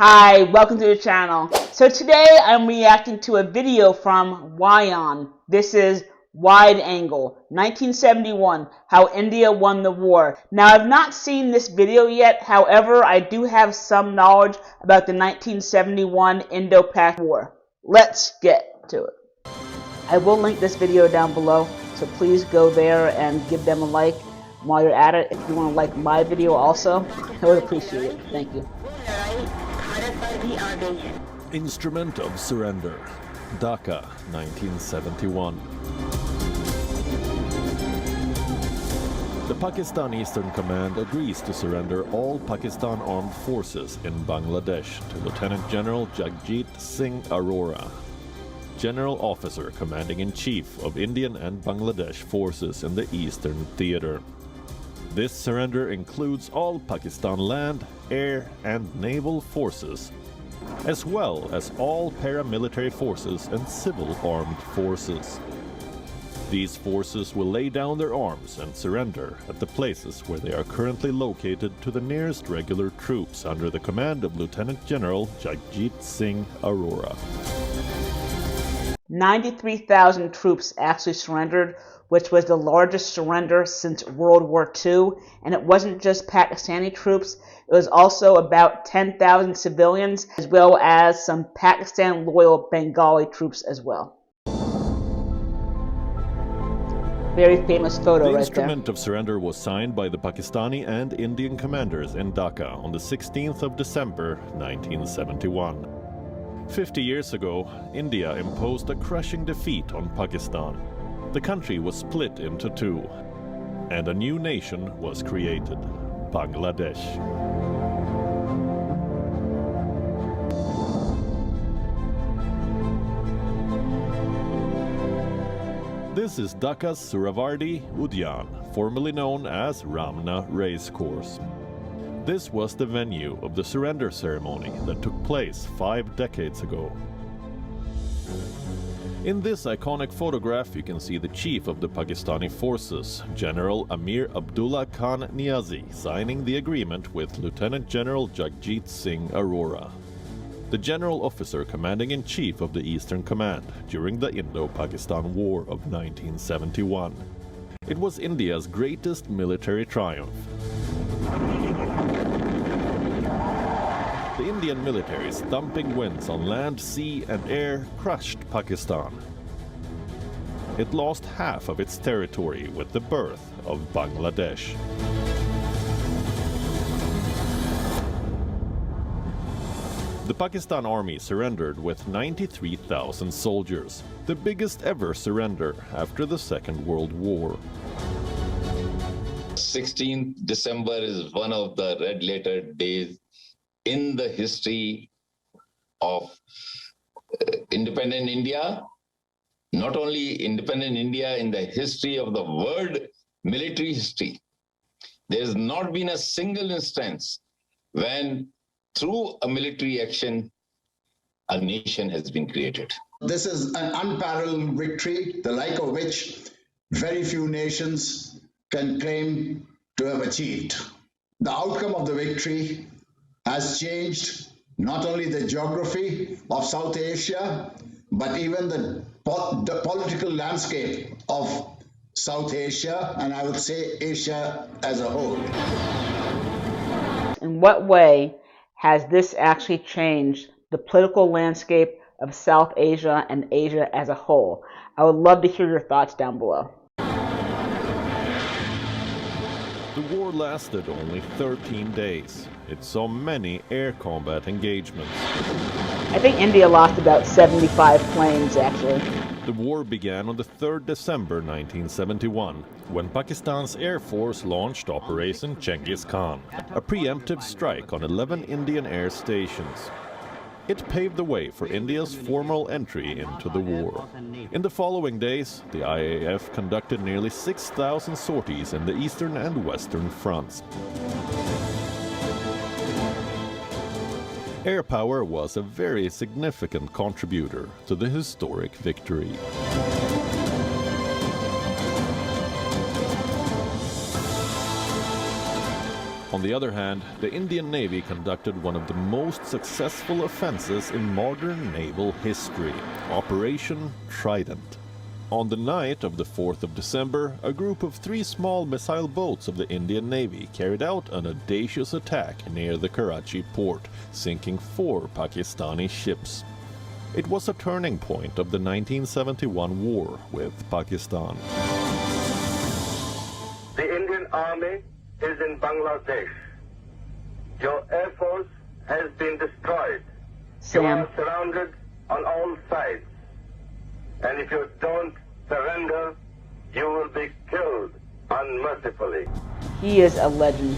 Hi, welcome to the channel. So today I'm reacting to a video from WION. This is Wideangle, 1971, How India Won the War. Now I've not seen this video yet, however I do have some knowledge about the 1971 Indo-Pak War. Let's get to it. I will link this video down below, so please go there and give them a like. While you're at it, if you want to like my video also, I would appreciate it. Thank you. Instrument of Surrender, Dhaka, 1971. The Pakistan Eastern Command agrees to surrender all Pakistan armed forces in Bangladesh to Lieutenant General Jagjit Singh Arora, General Officer Commanding-in-Chief of Indian and Bangladesh forces in the Eastern Theater. This surrender includes all Pakistan land, air, and naval forces, as well as all paramilitary forces and civil armed forces. These forces will lay down their arms and surrender at the places where they are currently located to the nearest regular troops under the command of Lieutenant General Jagjit Singh Arora. 93,000 troops actually surrendered, which was the largest surrender since World War II, and it wasn't just Pakistani troops, it was also about 10,000 civilians, as well as some Pakistan-loyal Bengali troops as well. Very famous photo right there. The instrument of surrender was signed by the Pakistani and Indian commanders in Dhaka on the 16th of December, 1971. 50 years ago, India imposed a crushing defeat on Pakistan. The country was split into two, and a new nation was created, Bangladesh. This is Dhaka's Suhrawardi Udyan, formerly known as Ramna Racecourse. This was the venue of the surrender ceremony that took place 5 decades ago. In this iconic photograph you can see the chief of the Pakistani forces, General Amir Abdullah Khan Niazi, signing the agreement with Lieutenant General Jagjit Singh Arora, the general officer commanding-in-chief of the Eastern Command during the Indo-Pakistan War of 1971. It was India's greatest military triumph. The Indian military's thumping winds on land, sea, and air crushed Pakistan. It lost half of its territory with the birth of Bangladesh. The Pakistan army surrendered with 93,000 soldiers, the biggest ever surrender after the Second World War. 16th December is one of the red-letter days in the history of independent India, not only independent India, in the history of the world military history. There has not been a single instance when, through a military action, a nation has been created. This is an unparalleled victory, the like of which very few nations can claim to have achieved. The outcome of the victory has changed not only the geography of South Asia, but even the political landscape of South Asia, and I would say Asia as a whole. In what way has this actually changed the political landscape of South Asia and Asia as a whole? I would love to hear your thoughts down below. The war lasted only 13 days. It saw many air combat engagements. I think India lost about 75 planes, actually. The war began on the 3rd December 1971, when Pakistan's Air Force launched Operation Genghis Khan, a preemptive strike on 11 Indian air stations. It paved the way for India's formal entry into the war. In the following days, the IAF conducted nearly 6,000 sorties in the eastern and western fronts. Air power was a very significant contributor to the historic victory. On the other hand, the Indian Navy conducted one of the most successful offenses in modern naval history, Operation Trident. On the night of the 4th of December, a group of 3 small missile boats of the Indian Navy carried out an audacious attack near the Karachi port, sinking 4 Pakistani ships. It was a turning point of the 1971 war with Pakistan. The Indian Army is in Bangladesh. Your air force has been destroyed. You are surrounded on all sides. And if you don't surrender, you will be killed unmercifully. He is a legend.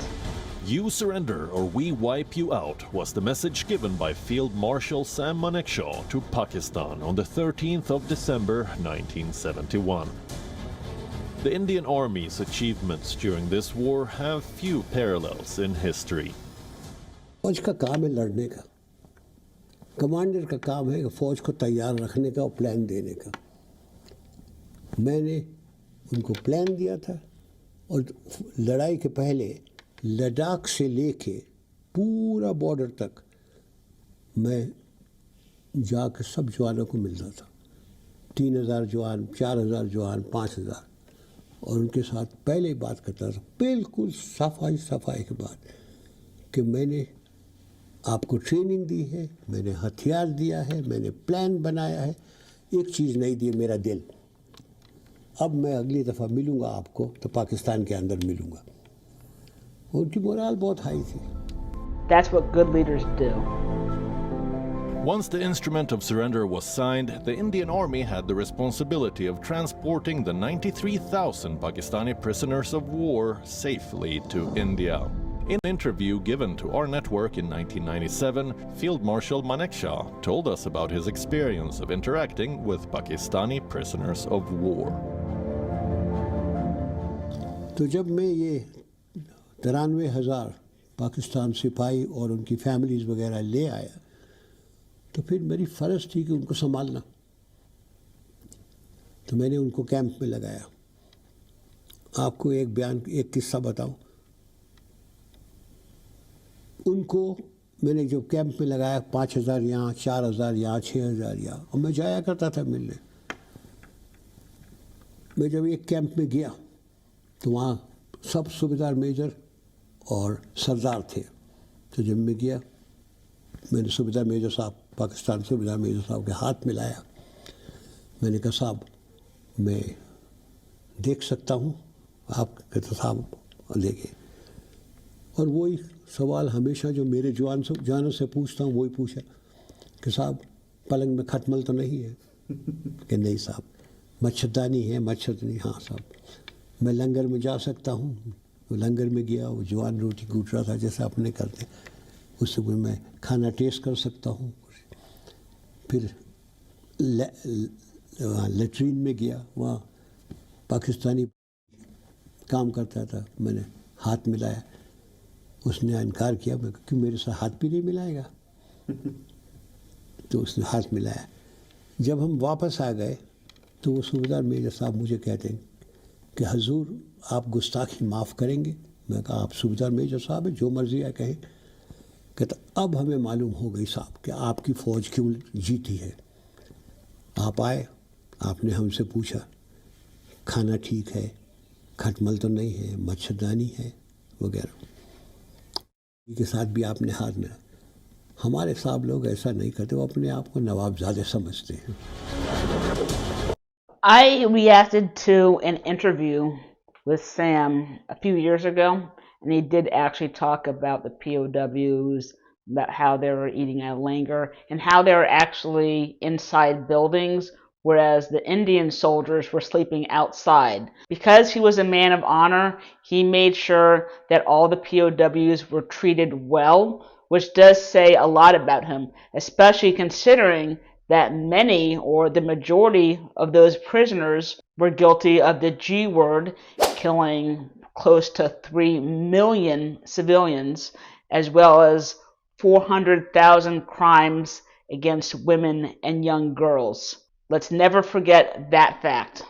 You surrender or we wipe you out was the message given by Field Marshal Sam Manekshaw to Pakistan on the 13th of December 1971. The Indian Army's achievements during this war have few parallels in history. फौज का काम है लड़ने का, commander का काम है फौज को तैयार रखने का और प्लान देने का। मैंने उनको प्लान दिया था और लड़ाई के पहले लद्दाख से लेके पूरा बॉर्डर तक मैं जाकर सब जवानों को मिलता था। 3000 जवान, 4000 जवान, 5000, और उनके साथ पहले ही बात करता था, बिल्कुल सफाई के बाद कि मैंने आपको ट्रेनिंग दी है, मैंने हथियार दिया है, मैंने प्लान बनाया है, एक चीज़ नहीं दी, मेरा दिल। अब मैं अगली दफ़ा मिलूँगा आपको तो पाकिस्तान के अंदर मिलूँगा। उनकी मोराल बहुत हाई थी। That's what good leaders do. Once the instrument of surrender was signed, the Indian Army had the responsibility of transporting the 93,000 Pakistani prisoners of war safely to India. In an interview given to our network in 1997, Field Marshal Manekshaw told us about his experience of interacting with Pakistani prisoners of war. तो जब मैं ये 93,000 पाकिस्तान सिपाही और उनकी families वगैरह ले आया, तो फिर मेरी फ़र्ज़ थी कि उनको संभालना। तो मैंने उनको कैंप में लगाया। आपको एक किस्सा बताऊं। उनको मैंने जो कैंप में लगाया, 5000 यहाँ, 4000 यहाँ, 6000 यहाँ, और मैं जाया करता था मिलने। मैं जब एक कैंप में गया तो वहाँ सब सूबेदार मेजर और सरदार थे। तो जब मैं गया, मैंने सूबेदार मेजर साहब, पाकिस्तान सूबेदार मेजर साहब के हाथ मिलाया। मैंने कहा साहब मैं देख सकता हूँ? आप कहते साहब देखे। और वही सवाल हमेशा जो मेरे जानों से पूछता हूँ वही पूछा कि साहब पलंग में खटमल तो नहीं है? कि नहीं साहब। मच्छरदानी है? मच्छरदानी हाँ साहब। मैं लंगर में जा सकता हूँ? वो लंगर में गया, वो जवान रोटी कूट रहा था जैसे अपने करते, उससे मैं खाना टेस्ट कर सकता हूँ। फिर लेट्रीन में गया, वहाँ पाकिस्तानी काम करता था, मैंने हाथ मिलाया। उसने इनकार किया, मैं क्यों मेरे साथ हाथ भी नहीं मिलाएगा? तो उसने हाथ मिलाया। जब हम वापस आ गए तो वो सूबेदार मेजर साहब मुझे कहते हैं कि हजूर आप गुस्ताखी माफ़ करेंगे? मैं कहा आप सूबेदार मेजर साहब है, जो मर्ज़ी है कहें। कहता अब हमें मालूम हो गई साहब कि आपकी फ़ौज क्यों जीती है। आप आए, आपने हमसे पूछा खाना ठीक है, खटमल तो नहीं है, मच्छरदानी है वगैरह, के साथ भी आपने हाथ में। हमारे साहब लोग ऐसा नहीं करते, वो अपने आप को नवाबजादे समझते हैं। I reacted to an interview with Sam a few years ago, and he did actually talk about the POWs, about how they were eating at Langer, and how they were actually inside buildings, whereas the Indian soldiers were sleeping outside. Because he was a man of honor, he made sure that all the POWs were treated well, which does say a lot about him, especially considering that many or the majority of those prisoners were guilty of the G word, killing close to 3 million civilians, as well as 400,000 crimes against women and young girls. Let's never forget that fact.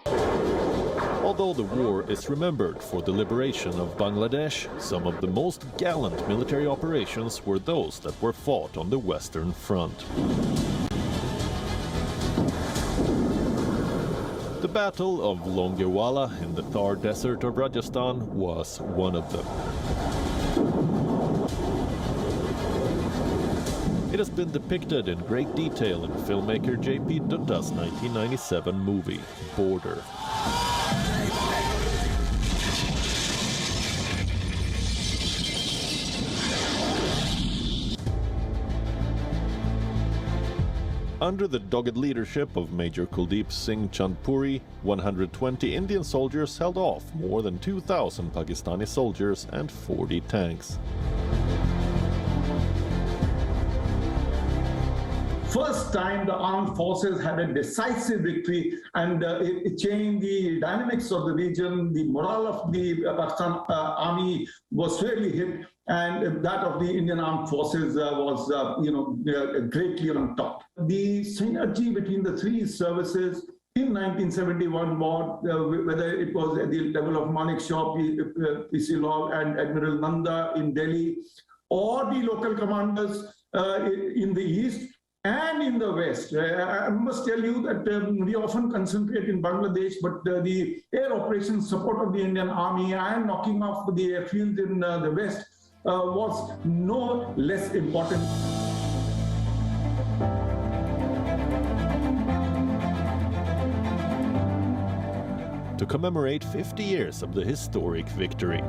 Although the war is remembered for the liberation of Bangladesh, some of the most gallant military operations were those that were fought on the Western Front. The Battle of Longewala in the Thar Desert of Rajasthan was one of them. It has been depicted in great detail in filmmaker J.P. Dutta's 1997 movie, Border. Under the dogged leadership of Major Kuldeep Singh Chandpuri, 120 Indian soldiers held off more than 2,000 Pakistani soldiers and 40 tanks. First time the armed forces had a decisive victory, and it changed the dynamics of the region. The morale of the Pakistan army was severely hit, and that of the Indian armed forces was greatly on top. The synergy between the three services in 1971 war, whether it was at the level of Manekshaw, P.C. Lal and Admiral Nanda in Delhi, or the local commanders in the east and in the west. I must tell you that we often concentrate in Bangladesh, but the air operations support of the Indian Army and knocking off the airfields in the west was no less important. To commemorate 50 years of the historic victory,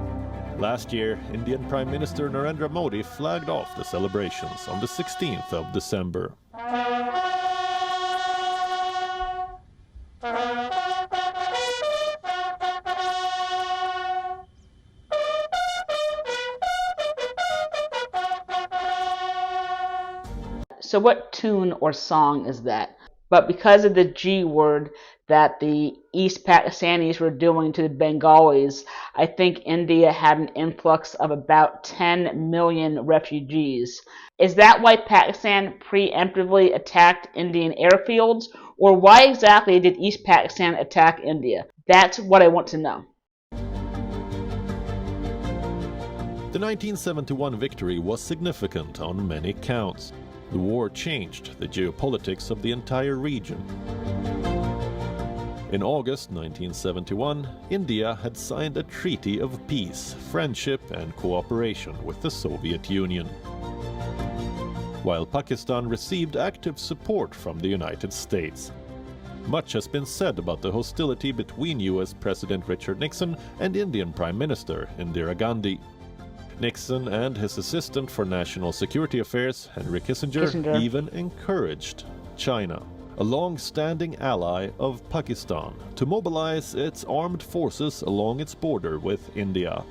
last year, Indian Prime Minister Narendra Modi flagged off the celebrations on the 16th of December. So what tune or song is that? But because of the G word that the East Pakistanis were doing to the Bengalis, I think India had an influx of about 10 million refugees. Is that why Pakistan preemptively attacked Indian airfields? Or why exactly did East Pakistan attack India? That's what I want to know. The 1971 victory was significant on many counts. The war changed the geopolitics of the entire region. In August 1971, India had signed a treaty of peace, friendship and cooperation with the Soviet Union, while Pakistan received active support from the United States. Much has been said about the hostility between US President Richard Nixon and Indian Prime Minister Indira Gandhi. Nixon and his assistant for national security affairs, Henry Kissinger, even encouraged China, a long-standing ally of Pakistan, to mobilize its armed forces along its border with India.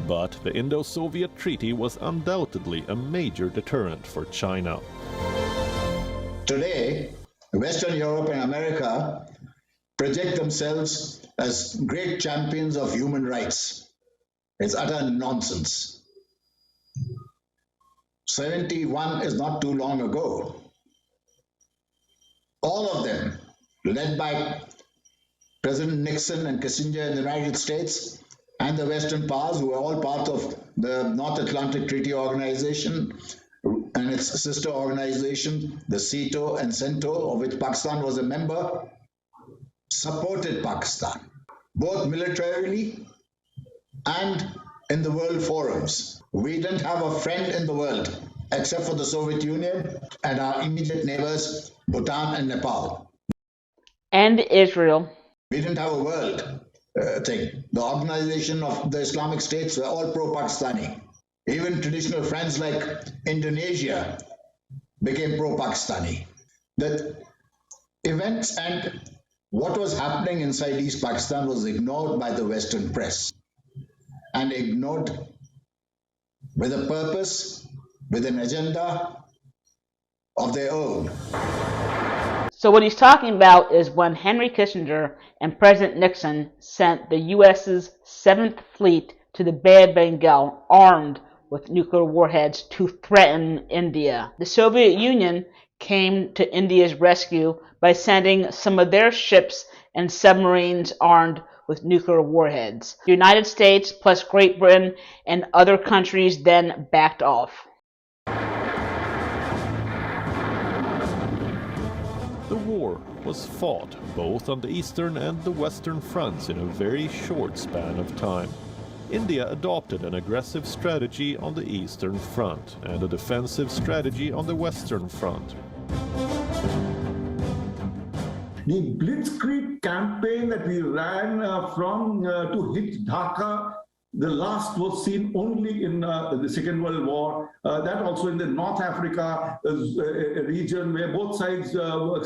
But the Indo-Soviet Treaty was undoubtedly a major deterrent for China. Today, Western Europe and America project themselves as great champions of human rights. It's utter nonsense. 71 is not too long ago. All of them, led by President Nixon and Kissinger in the United States and the Western powers, who were all part of the North Atlantic Treaty Organization and its sister organization, the CETO and CENTO, of which Pakistan was a member, supported Pakistan, both militarily and in the world forums. We didn't have a friend in the world except for the Soviet Union and our immediate neighbors, Bhutan and Nepal. And Israel. We didn't have a world thing. The organization of the Islamic states were all pro-Pakistani. Even traditional friends like Indonesia became pro-Pakistani. The events and what was happening inside East Pakistan was ignored by the Western press, and ignored with a purpose, with an agenda of their own. So what he's talking about is when Henry Kissinger and President Nixon sent the U.S.'s 7th Fleet to the Bay of Bengal armed with nuclear warheads to threaten India. The Soviet Union came to India's rescue by sending some of their ships and submarines armed with nuclear warheads. The United States plus Great Britain and other countries then backed off. The war was fought both on the eastern and the western fronts in a very short span of time. India adopted an aggressive strategy on the eastern front and a defensive strategy on the western front. The Blitzkrieg campaign that we ran to hit Dhaka, the last was seen only in the Second World War. That also in the North Africa region where both sides were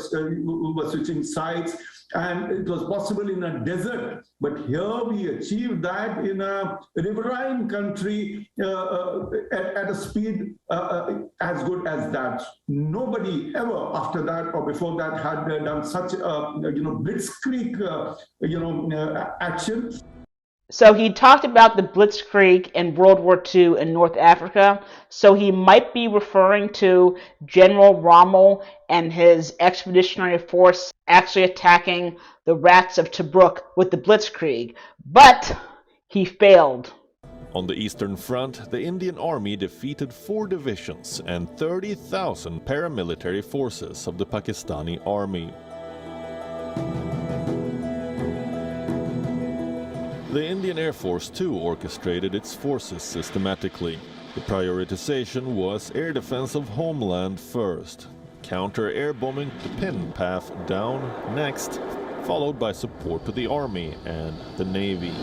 switching sides, and it was possible in a desert. But here we achieved that in a riverine country at a speed as good as that. Nobody ever after that or before that had done such a blitzkrieg action. So he talked about the Blitzkrieg in World War II in North Africa, so he might be referring to General Rommel and his expeditionary force actually attacking the rats of Tobruk with the Blitzkrieg, but he failed. On the Eastern Front, the Indian Army defeated 4 divisions and 30,000 paramilitary forces of the Pakistani Army. The Indian Air Force too orchestrated its forces systematically. The prioritization was air defense of homeland first, counter-air bombing to pin PAF down next, followed by support to the Army and the Navy.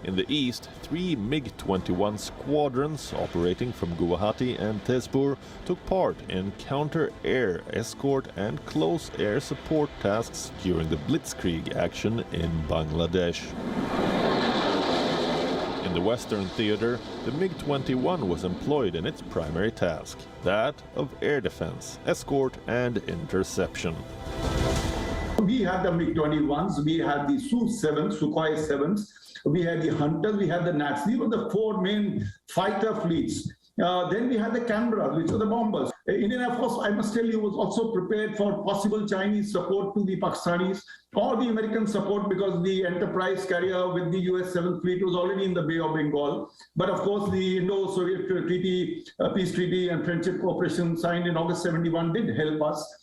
In the east, 3 MiG-21 squadrons operating from Guwahati and Tezpur took part in counter-air escort and close air support tasks during the Blitzkrieg action in Bangladesh. In the Western theater, the MiG-21 was employed in its primary task, that of air defense, escort and interception. We had the MiG-21s, we had the Su-7s, Sukhoi 7s, we had the Hunters, we had the naths. These were the 4 main fighter fleets. Then we had the Canberras, which were the bombers. Indian Air Force, I must tell you, was also prepared for possible Chinese support to the Pakistanis or the American support, because the Enterprise carrier with the US 7th Fleet was already in the Bay of Bengal. But of course, the Indo-Soviet treaty, peace treaty and friendship cooperation signed in August 71 did help us.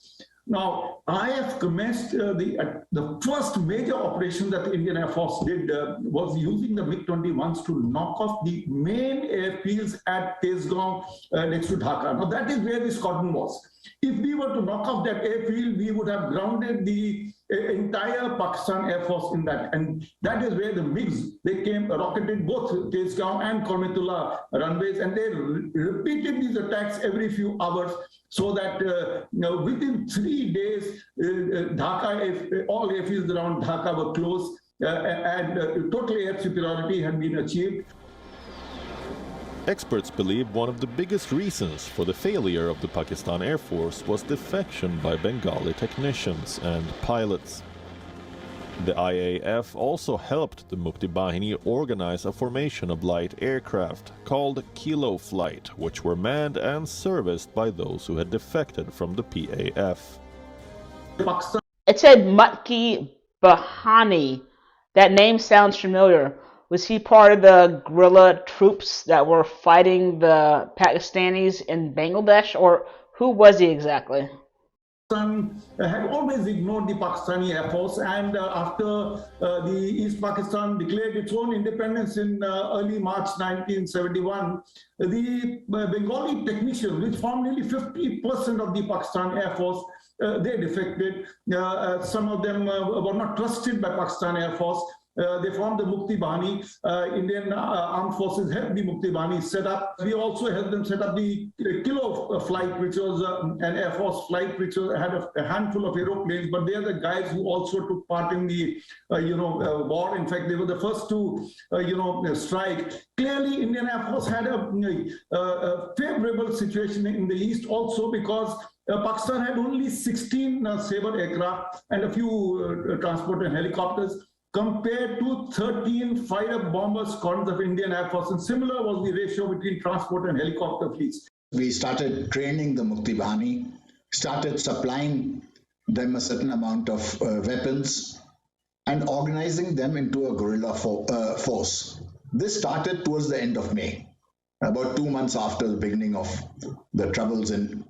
Now, IF commenced the first major operation that the Indian Air Force did was using the MiG-21s to knock off the main airfields at Tezgaon next to Dhaka. Now, that is where the squadron was. If we were to knock off that airfield, we would have grounded the entire Pakistan Air Force in that. And that is where the MiGs, they came, rocketed both Tezgaon and Kormetullah runways, and they repeated these attacks every few hours, so that within 3 days, Dhaka, all airfields around Dhaka were closed, and total air superiority had been achieved. Experts believe one of the biggest reasons for the failure of the Pakistan Air Force was defection by Bengali technicians and pilots. The IAF also helped the Mukti Bahini organize a formation of light aircraft called Kilo Flight, which were manned and serviced by those who had defected from the PAF. It said Mukti Bahini. That name sounds familiar. Was he part of the guerrilla troops that were fighting the Pakistanis in Bangladesh, or who was he exactly? Had always ignored the Pakistani Air Force, and after the East Pakistan declared its own independence in early March 1971, the Bengali technicians, which formed nearly 50% of the Pakistan Air Force, they defected. Some of them were not trusted by Pakistan Air Force. They formed the Mukti Bahini. Indian Armed Forces helped the Mukti Bahini set up. We also helped them set up the Kilo Flight, which was an Air Force flight which had a handful of aeroplanes, but they are the guys who also took part in the war. In fact, they were the first to strike. Clearly, Indian Air Force had a favorable situation in the East also, because Pakistan had only 16 Sabre aircraft and a few transport and helicopters, compared to 13 fighter bomber squadrons of Indian Air Force. And similar was the ratio between transport and helicopter fleets. We started training the Mukti Bahini, started supplying them a certain amount of weapons and organizing them into a guerrilla force. This started towards the end of May, about 2 months after the beginning of the troubles in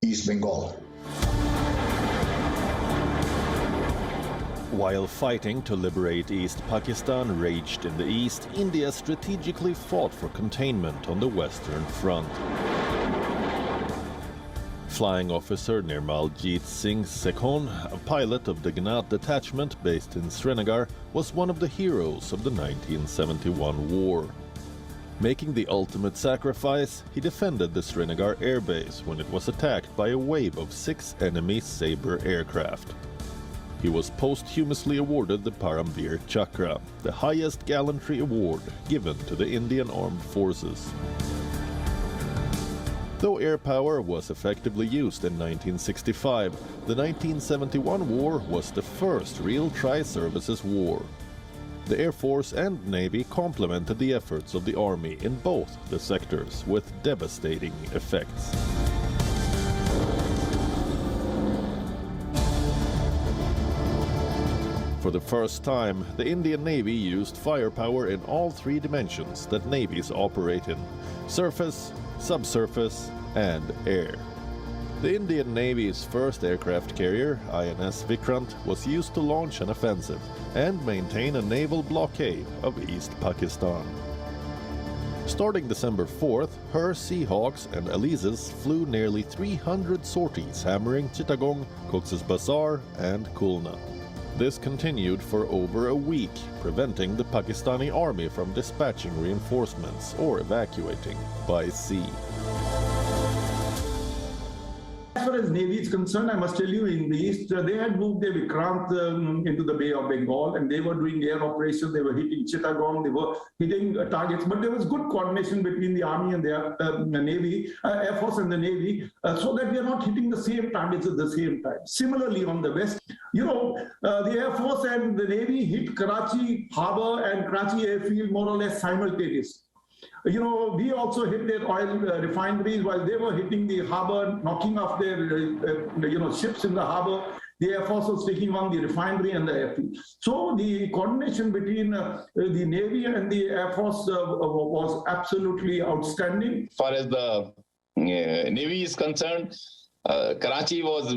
East Bengal. While fighting to liberate East Pakistan raged in the east, India strategically fought for containment on the Western Front. Flying officer Nirmaljit Singh Sekhon, a pilot of the Nath detachment based in Srinagar, was one of the heroes of the 1971 war. Making the ultimate sacrifice, he defended the Srinagar airbase when it was attacked by a wave of 6 enemy Sabre aircraft. He was posthumously awarded the Paramveer Chakra, the highest gallantry award given to the Indian Armed Forces. Though air power was effectively used in 1965, the 1971 war was the first real tri-services war. The Air Force and Navy complemented the efforts of the Army in both the sectors with devastating effects. For the first time, the Indian Navy used firepower in all 3 dimensions that navies operate in: surface, subsurface, and air. The Indian Navy's first aircraft carrier, INS Vikrant, was used to launch an offensive and maintain a naval blockade of East Pakistan. Starting December 4th, her Seahawks and Elises flew nearly 300 sorties hammering Chittagong, Cox's Bazar, and Khulna. This continued for over a week, preventing the Pakistani army from dispatching reinforcements or evacuating by sea. As far as Navy is concerned, I must tell you, in the east, they had moved their Vikrant into the Bay of Bengal, and they were doing air operations. They were hitting Chittagong, they were hitting targets, but there was good coordination between the Army and the Navy, Air Force and the Navy, so that we are not hitting the same targets at the same time. Similarly, on the west, the Air Force and the Navy hit Karachi Harbour and Karachi Airfield more or less simultaneously. We also hit their oil refineries while they were hitting the harbor, knocking off their, ships in the harbor. The Air Force was taking on the refinery and the airfield. So the coordination between the Navy and the Air Force was absolutely outstanding. As far as the Navy is concerned, Karachi was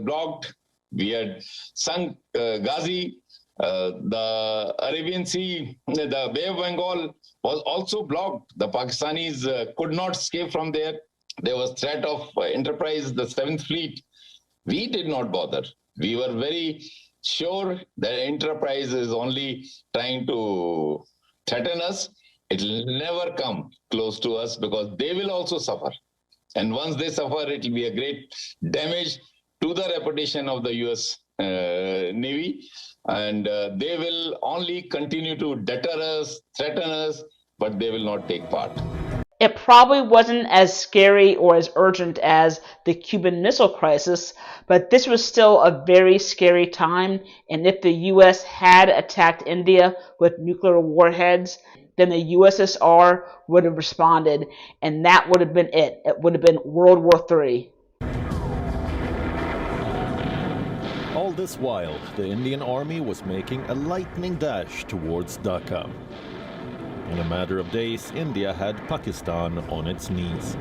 blocked. We had sunk Ghazi. The Arabian Sea, the Bay of Bengal was also blocked. The Pakistanis could not escape from there. There was threat of Enterprise, the 7th Fleet. We did not bother. We were very sure that Enterprise is only trying to threaten us. It will never come close to us because they will also suffer. And once they suffer, it will be a great damage to the reputation of the US Navy. And they will only continue to deter us, threaten us, but they will not take part. It probably wasn't as scary or as urgent as the Cuban Missile Crisis, but this was still a very scary time, and if the U.S. had attacked India with nuclear warheads, then the USSR would have responded, and that would have been it. It would have been World War III. All this while, the Indian Army was making a lightning dash towards Dhaka. In a matter of days, India had Pakistan on its knees.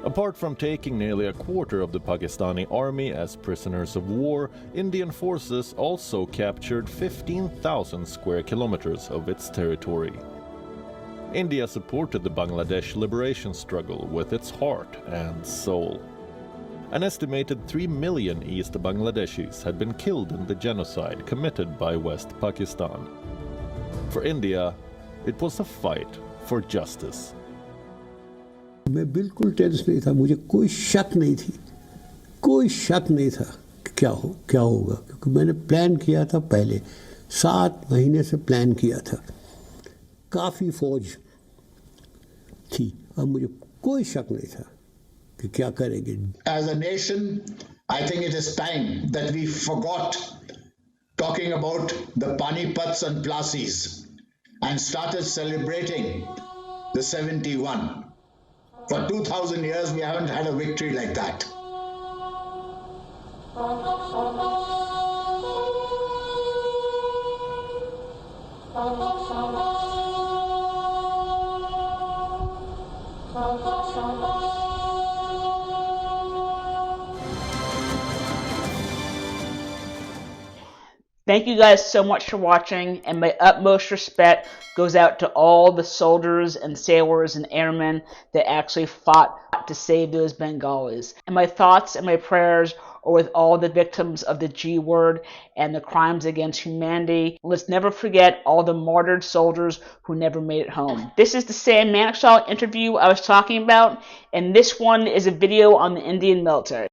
Apart from taking nearly a quarter of the Pakistani army as prisoners of war, Indian forces also captured 15,000 square kilometers of its territory. India supported the Bangladesh liberation struggle with its heart and soul. An estimated 3 million East Bangladeshis had been killed in the genocide committed by West Pakistan. For India, it was a fight for justice. मैं बिल्कुल tense नहीं था, मुझे कोई शक नहीं था कि क्या होगा, क्योंकि मैंने प्लान किया था पहले 7 महीने से प्लान किया था, काफ़ी फौज थी, अब मुझे कोई शक नहीं था कि क्या करेंगे. As a nation, I think it is time that we forgot talking about the Panipats and Plasis and started celebrating the 71. For 2,000 years, we haven't had a victory like that. Thank you guys so much for watching, and my utmost respect goes out to all the soldiers and sailors and airmen that actually fought to save those Bengalis. And my thoughts and my prayers are with all the victims of the G word and the crimes against humanity. Let's never forget all the martyred soldiers who never made it home. This is the Sam Manekshaw interview I was talking about, and this one is a video on the Indian military.